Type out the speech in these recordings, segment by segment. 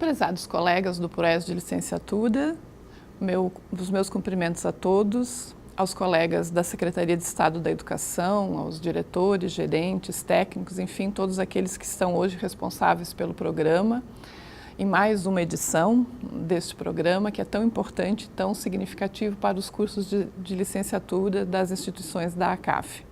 Prezados colegas do ProES de licenciatura, os meus cumprimentos a todos, aos colegas da Secretaria de Estado da Educação, aos diretores, gerentes, técnicos, enfim, todos aqueles que estão hoje responsáveis pelo programa, em mais uma edição deste programa que é tão importante, tão significativo para os cursos de licenciatura das instituições da ACAF.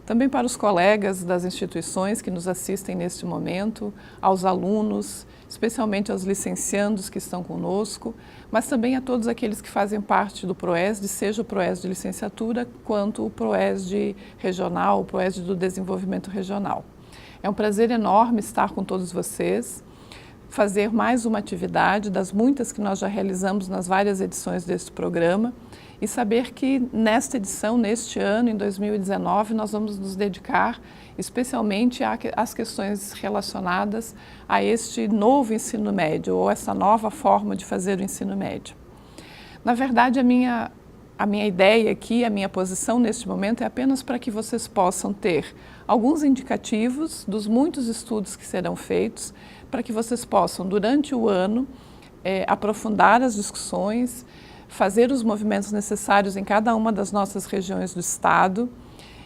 Também para os colegas das instituições que nos assistem neste momento, aos alunos, especialmente aos licenciandos que estão conosco, mas também a todos aqueles que fazem parte do ProES, seja o ProES de licenciatura, quanto o ProES de regional, o ProES do desenvolvimento regional. É um prazer enorme estar com todos vocês, fazer mais uma atividade das muitas que nós já realizamos nas várias edições deste programa e saber que nesta edição, neste ano, em 2019, nós vamos nos dedicar especialmente às questões relacionadas a este novo ensino médio ou essa nova forma de fazer o ensino médio. Na verdade, a minha ideia aqui, a minha posição neste momento é apenas para que vocês possam ter alguns indicativos dos muitos estudos que serão feitos, para que vocês possam, durante o ano, aprofundar as discussões, fazer os movimentos necessários em cada uma das nossas regiões do Estado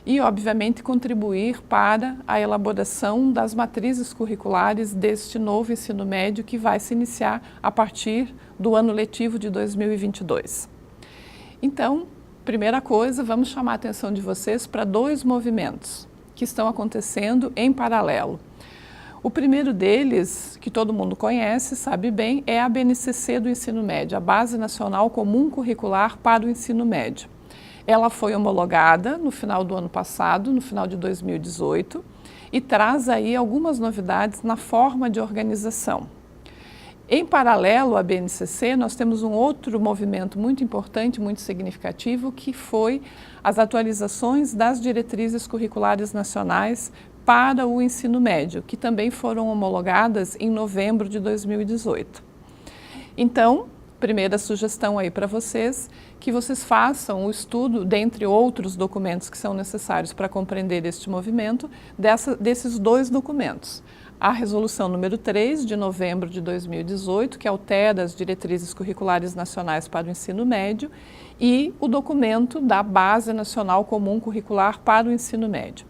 e, obviamente, contribuir para a elaboração das matrizes curriculares deste novo ensino médio que vai se iniciar a partir do ano letivo de 2022. Então, primeira coisa, vamos chamar a atenção de vocês para dois movimentos que estão acontecendo em paralelo. O primeiro deles, que todo mundo conhece, sabe bem, é a BNCC do ensino médio, a Base Nacional Comum Curricular para o Ensino Médio. Ela foi homologada no final do ano passado, no final de 2018, e traz aí algumas novidades na forma de organização. Em paralelo à BNCC, nós temos um outro movimento muito importante, muito significativo, que foi as atualizações das diretrizes curriculares nacionais para o ensino médio, que também foram homologadas em novembro de 2018. Então, primeira sugestão aí para vocês, que vocês façam o estudo, dentre outros documentos que são necessários para compreender este movimento, desses dois documentos. A resolução número 3, de novembro de 2018, que altera as diretrizes curriculares nacionais para o ensino médio, e o documento da Base Nacional Comum Curricular para o ensino médio.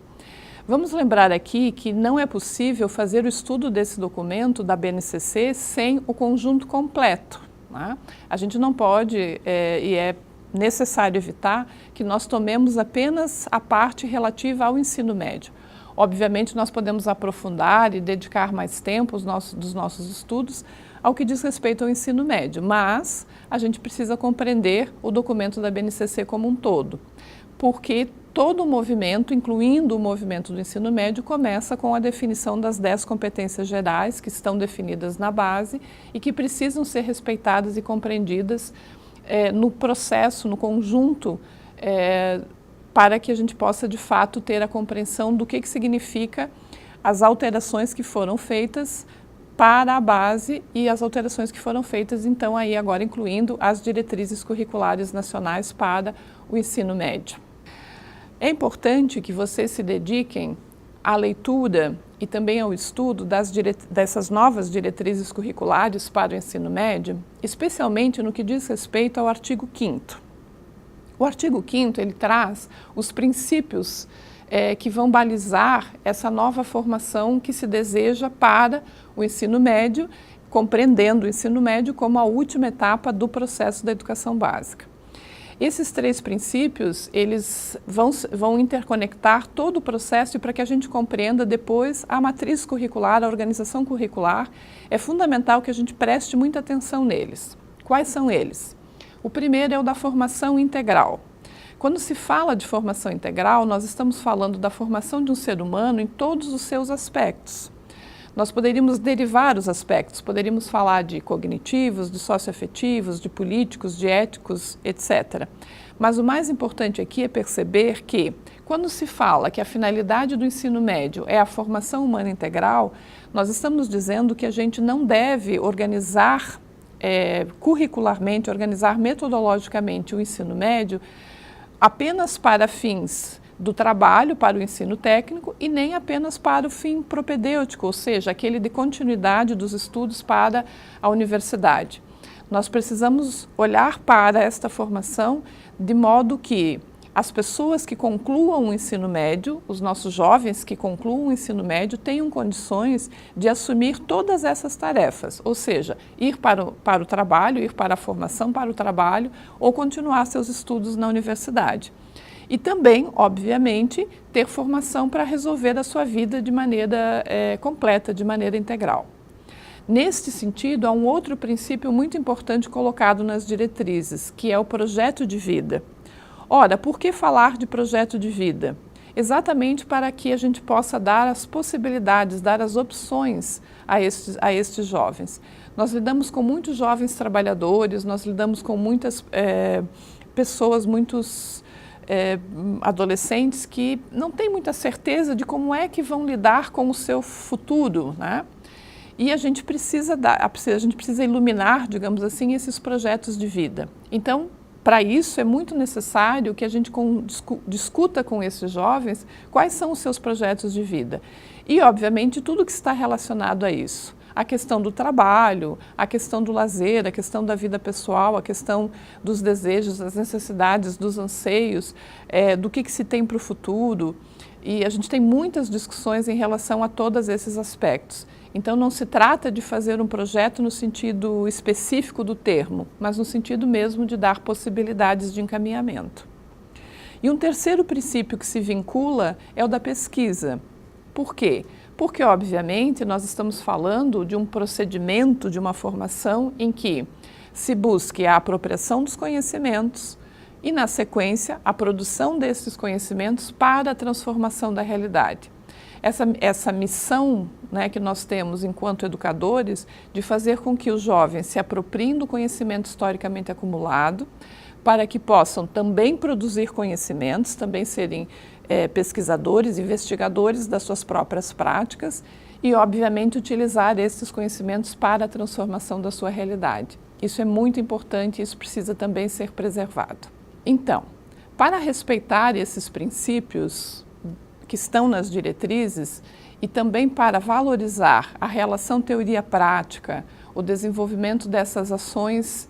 Vamos lembrar aqui que não é possível fazer o estudo desse documento da BNCC sem o conjunto completo, né? A gente não pode, e é necessário evitar, que nós tomemos apenas a parte relativa ao ensino médio. Obviamente, nós podemos aprofundar e dedicar mais tempo dos nossos estudos ao que diz respeito ao ensino médio, mas a gente precisa compreender o documento da BNCC como um todo, porque todo o movimento, incluindo o movimento do ensino médio, começa com a definição das 10 competências gerais que estão definidas na base e que precisam ser respeitadas e compreendidas no processo, no conjunto, para que a gente possa, de fato, ter a compreensão do que significa as alterações que foram feitas para a base e as alterações que foram feitas, então, aí agora incluindo as diretrizes curriculares nacionais para o ensino médio. É importante que vocês se dediquem à leitura e também ao estudo dessas novas diretrizes curriculares para o ensino médio, especialmente no que diz respeito ao artigo 5º. O artigo 5º, ele traz os princípios que vão balizar essa nova formação que se deseja para o ensino médio, compreendendo o ensino médio como a última etapa do processo da educação básica. Esses 3 princípios, eles vão interconectar todo o processo e para que a gente compreenda depois a matriz curricular, a organização curricular, é fundamental que a gente preste muita atenção neles. Quais são eles? O primeiro é o da formação integral. Quando se fala de formação integral, nós estamos falando da formação de um ser humano em todos os seus aspectos. Nós poderíamos derivar os aspectos, poderíamos falar de cognitivos, de socioafetivos, de políticos, de éticos, etc. Mas o mais importante aqui é perceber que, quando se fala que a finalidade do ensino médio é a formação humana integral, nós estamos dizendo que a gente não deve organizar curricularmente, organizar metodologicamente o ensino médio apenas para fins do trabalho para o ensino técnico e nem apenas para o fim propedêutico, ou seja, aquele de continuidade dos estudos para a universidade. Nós precisamos olhar para esta formação de modo que as pessoas que concluam o ensino médio, os nossos jovens que concluam o ensino médio, tenham condições de assumir todas essas tarefas, ou seja, ir para o trabalho, ir para a formação para o trabalho ou continuar seus estudos na universidade. E também, obviamente, ter formação para resolver a sua vida de maneira completa, de maneira integral. Neste sentido, há um outro princípio muito importante colocado nas diretrizes, que é o projeto de vida. Ora, por que falar de projeto de vida? Exatamente para que a gente possa dar as possibilidades, dar as opções a estes jovens. Nós lidamos com muitos jovens trabalhadores, nós lidamos com muitas pessoas, muitos adolescentes que não têm muita certeza de como é que vão lidar com o seu futuro, né? E a gente precisa iluminar, digamos assim, esses projetos de vida. Então, para isso é muito necessário que a gente discuta com esses jovens quais são os seus projetos de vida. E, obviamente, tudo que está relacionado a isso. A questão do trabalho, a questão do lazer, a questão da vida pessoal, a questão dos desejos, das necessidades, dos anseios, do que se tem para o futuro. E a gente tem muitas discussões em relação a todos esses aspectos. Então, não se trata de fazer um projeto no sentido específico do termo, mas no sentido mesmo de dar possibilidades de encaminhamento. E um terceiro princípio que se vincula é o da pesquisa. Por quê? Porque, obviamente, nós estamos falando de um procedimento, de uma formação em que se busque a apropriação dos conhecimentos e, na sequência, a produção desses conhecimentos para a transformação da realidade. Essa missão, né, que nós temos enquanto educadores de fazer com que os jovens se apropriem do conhecimento historicamente acumulado para que possam também produzir conhecimentos, também serem pesquisadores, investigadores das suas próprias práticas e, obviamente, utilizar esses conhecimentos para a transformação da sua realidade. Isso é muito importante e isso precisa também ser preservado. Então, para respeitar esses princípios que estão nas diretrizes e também para valorizar a relação teoria-prática, o desenvolvimento dessas ações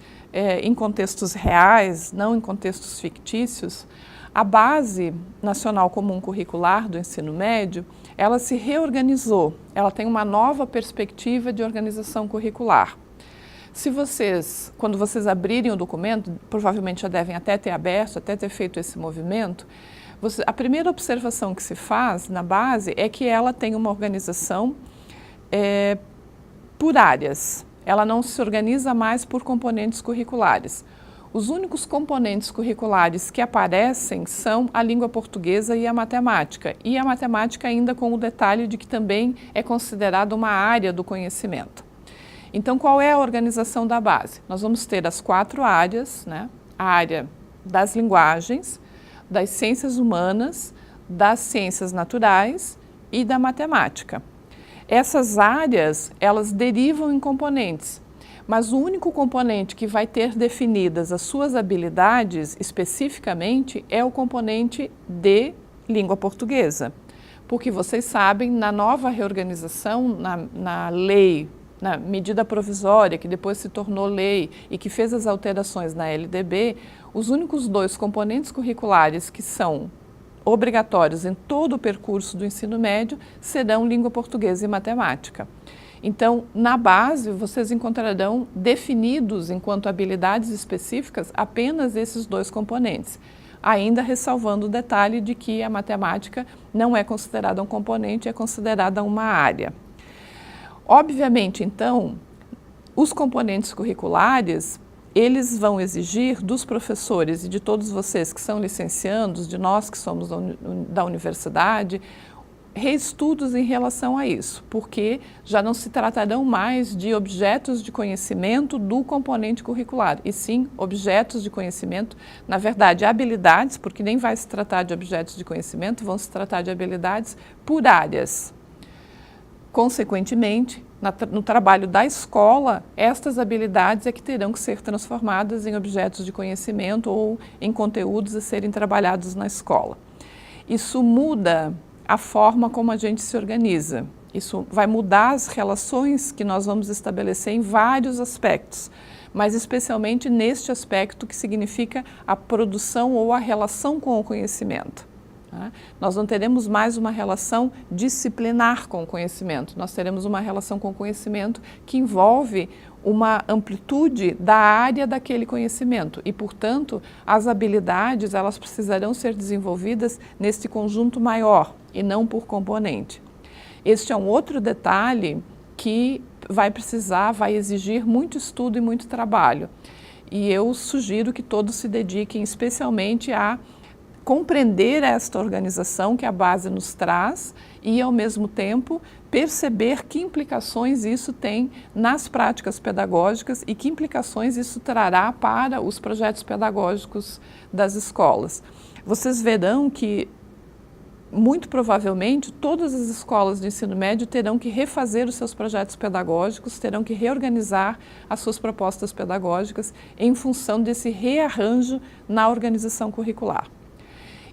em contextos reais, não em contextos fictícios, a Base Nacional Comum Curricular do Ensino Médio, ela se reorganizou, ela tem uma nova perspectiva de organização curricular. Quando vocês abrirem o documento, provavelmente já devem até ter aberto, até ter feito esse movimento, a primeira observação que se faz na base é que ela tem uma organização por áreas. Ela não se organiza mais por componentes curriculares. Os únicos componentes curriculares que aparecem são a língua portuguesa e a matemática ainda com o detalhe de que também é considerada uma área do conhecimento. Então, qual é a organização da base? Nós vamos ter as 4 áreas, né? A área das linguagens, das ciências humanas, das ciências naturais e da matemática. Essas áreas, elas derivam em componentes, mas o único componente que vai ter definidas as suas habilidades especificamente é o componente de língua portuguesa. Porque vocês sabem, na nova reorganização, na lei, na medida provisória, que depois se tornou lei e que fez as alterações na LDB, os únicos 2 componentes curriculares que são obrigatórios em todo o percurso do ensino médio serão língua portuguesa e matemática. Então, na base, vocês encontrarão definidos enquanto habilidades específicas apenas esses 2 componentes, ainda ressalvando o detalhe de que a matemática não é considerada um componente, é considerada uma área. Obviamente, então, os componentes curriculares, eles vão exigir dos professores e de todos vocês que são licenciandos, de nós que somos da universidade, reestudos em relação a isso, porque já não se tratarão mais de objetos de conhecimento do componente curricular, e sim objetos de conhecimento, na verdade, habilidades, porque nem vai se tratar de objetos de conhecimento, vão se tratar de habilidades por áreas. Consequentemente, no trabalho da escola, estas habilidades é que terão que ser transformadas em objetos de conhecimento ou em conteúdos a serem trabalhados na escola. isso muda a forma como a gente se organiza. Isso vai mudar as relações que nós vamos estabelecer em vários aspectos, mas especialmente neste aspecto que significa a produção ou a relação com o conhecimento. Nós não teremos mais uma relação disciplinar com o conhecimento, nós teremos uma relação com o conhecimento que envolve uma amplitude da área daquele conhecimento e, portanto, as habilidades elas precisarão ser desenvolvidas neste conjunto maior e não por componente. Este é um outro detalhe que vai exigir muito estudo e muito trabalho. E eu sugiro que todos se dediquem especialmente a compreender esta organização que a base nos traz e, ao mesmo tempo, perceber que implicações isso tem nas práticas pedagógicas e que implicações isso trará para os projetos pedagógicos das escolas. Vocês verão que, muito provavelmente, todas as escolas de ensino médio terão que refazer os seus projetos pedagógicos, terão que reorganizar as suas propostas pedagógicas em função desse rearranjo na organização curricular.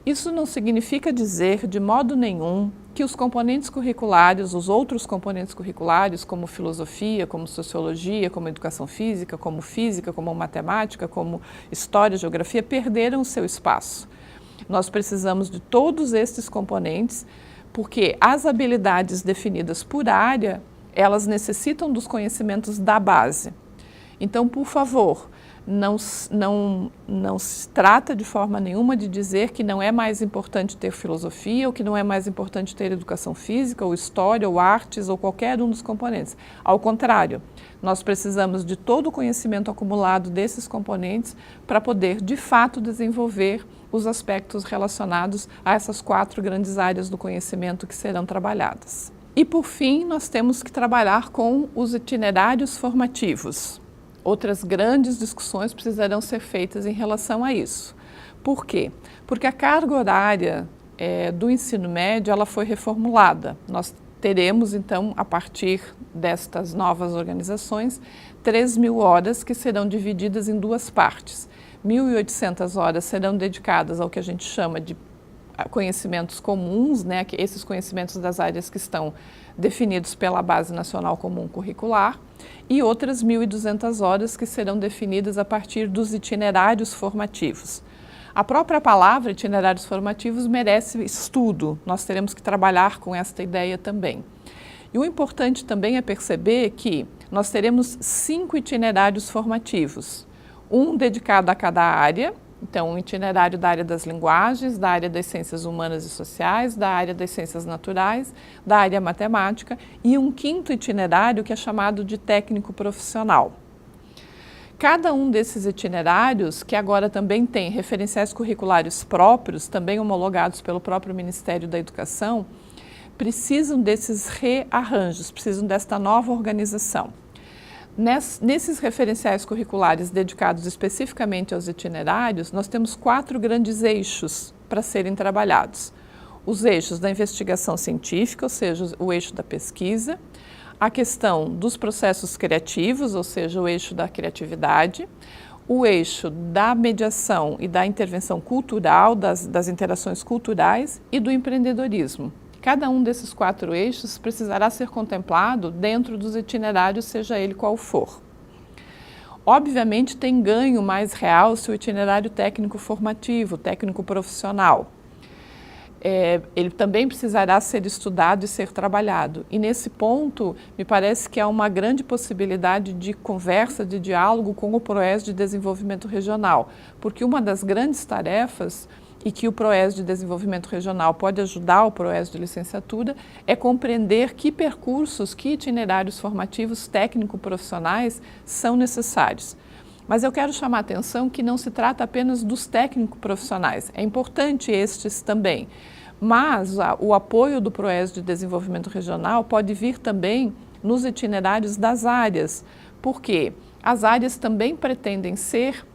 Isso não significa dizer, de modo nenhum, que os componentes curriculares, os outros componentes curriculares, como filosofia, como sociologia, como educação física, como matemática, como história, geografia, perderam o seu espaço. Nós precisamos de todos estes componentes, porque as habilidades definidas por área, elas necessitam dos conhecimentos da base. Então, por favor, não se trata de forma nenhuma de dizer que não é mais importante ter filosofia ou que não é mais importante ter educação física ou história ou artes ou qualquer um dos componentes. Ao contrário, nós precisamos de todo o conhecimento acumulado desses componentes para poder, de fato, desenvolver os aspectos relacionados a essas 4 grandes áreas do conhecimento que serão trabalhadas. E, por fim, nós temos que trabalhar com os itinerários formativos. Outras grandes discussões precisarão ser feitas em relação a isso. Por quê? Porque a carga horária do ensino médio ela foi reformulada. Nós teremos, então, a partir destas novas organizações, 3.000 horas que serão divididas em 2 partes. 1.800 horas serão dedicadas ao que a gente chama de conhecimentos comuns, né? Esses conhecimentos das áreas que estão definidos pela Base Nacional Comum Curricular, e outras 1.200 horas que serão definidas a partir dos itinerários formativos. A própria palavra itinerários formativos merece estudo, nós teremos que trabalhar com esta ideia também. E o importante também é perceber que nós teremos 5 itinerários formativos, um dedicado a cada área. Então, um itinerário da área das linguagens, da área das ciências humanas e sociais, da área das ciências naturais, da área matemática e um 5º itinerário que é chamado de técnico profissional. Cada um desses itinerários, que agora também tem referenciais curriculares próprios, também homologados pelo próprio Ministério da Educação, precisam desses rearranjos, precisam desta nova organização. Nesses referenciais curriculares dedicados especificamente aos itinerários, nós temos 4 grandes eixos para serem trabalhados. Os eixos da investigação científica, ou seja, o eixo da pesquisa, a questão dos processos criativos, ou seja, o eixo da criatividade, o eixo da mediação e da intervenção cultural, das interações culturais e do empreendedorismo. Cada um desses 4 eixos precisará ser contemplado dentro dos itinerários, seja ele qual for. Obviamente, tem ganho mais real se o itinerário técnico formativo, técnico profissional. Ele também precisará ser estudado e ser trabalhado. E nesse ponto, me parece que há uma grande possibilidade de conversa, de diálogo com o PROES de Desenvolvimento Regional, porque uma das grandes tarefas e que o PROES de Desenvolvimento Regional pode ajudar o PROES de Licenciatura, é compreender que percursos, que itinerários formativos técnico-profissionais são necessários. Mas eu quero chamar a atenção que não se trata apenas dos técnico-profissionais, é importante estes também, mas o apoio do PROES de Desenvolvimento Regional pode vir também nos itinerários das áreas, porque as áreas também pretendem ser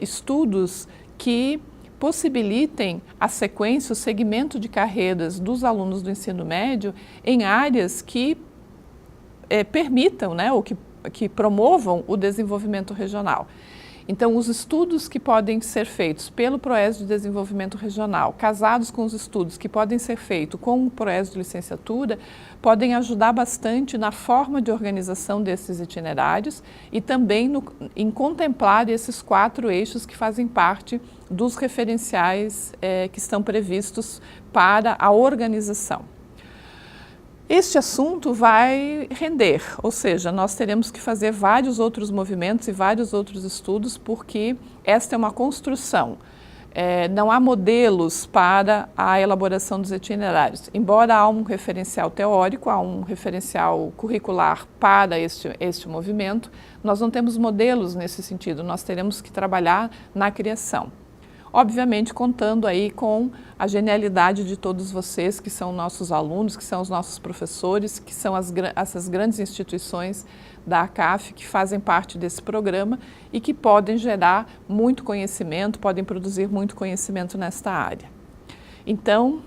estudos que possibilitem a sequência, o segmento de carreiras dos alunos do ensino médio em áreas que permitam, né, ou que promovam o desenvolvimento regional. Então, os estudos que podem ser feitos pelo PROES de Desenvolvimento Regional, casados com os estudos que podem ser feitos com o PROES de licenciatura, podem ajudar bastante na forma de organização desses itinerários e também em contemplar esses 4 eixos que fazem parte dos referenciais que estão previstos para a organização. Este assunto vai render, ou seja, nós teremos que fazer vários outros movimentos e vários outros estudos, porque esta é uma construção. Não há modelos para a elaboração dos itinerários. Embora há um referencial teórico, há um referencial curricular para este movimento, nós não temos modelos nesse sentido, nós teremos que trabalhar na criação. Obviamente, contando aí com a genialidade de todos vocês, que são nossos alunos, que são os nossos professores, que são essas grandes instituições da ACAF que fazem parte desse programa e que podem gerar muito conhecimento, podem produzir muito conhecimento nesta área. Então,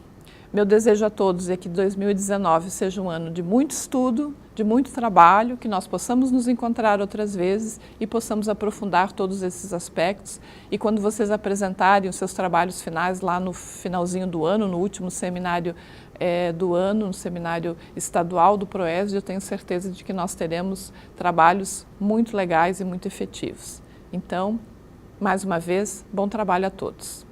meu desejo a todos é que 2019 seja um ano de muito estudo, de muito trabalho, que nós possamos nos encontrar outras vezes e possamos aprofundar todos esses aspectos. E quando vocês apresentarem os seus trabalhos finais lá no finalzinho do ano, no último seminário do ano, no seminário estadual do PROES, eu tenho certeza de que nós teremos trabalhos muito legais e muito efetivos. Então, mais uma vez, bom trabalho a todos.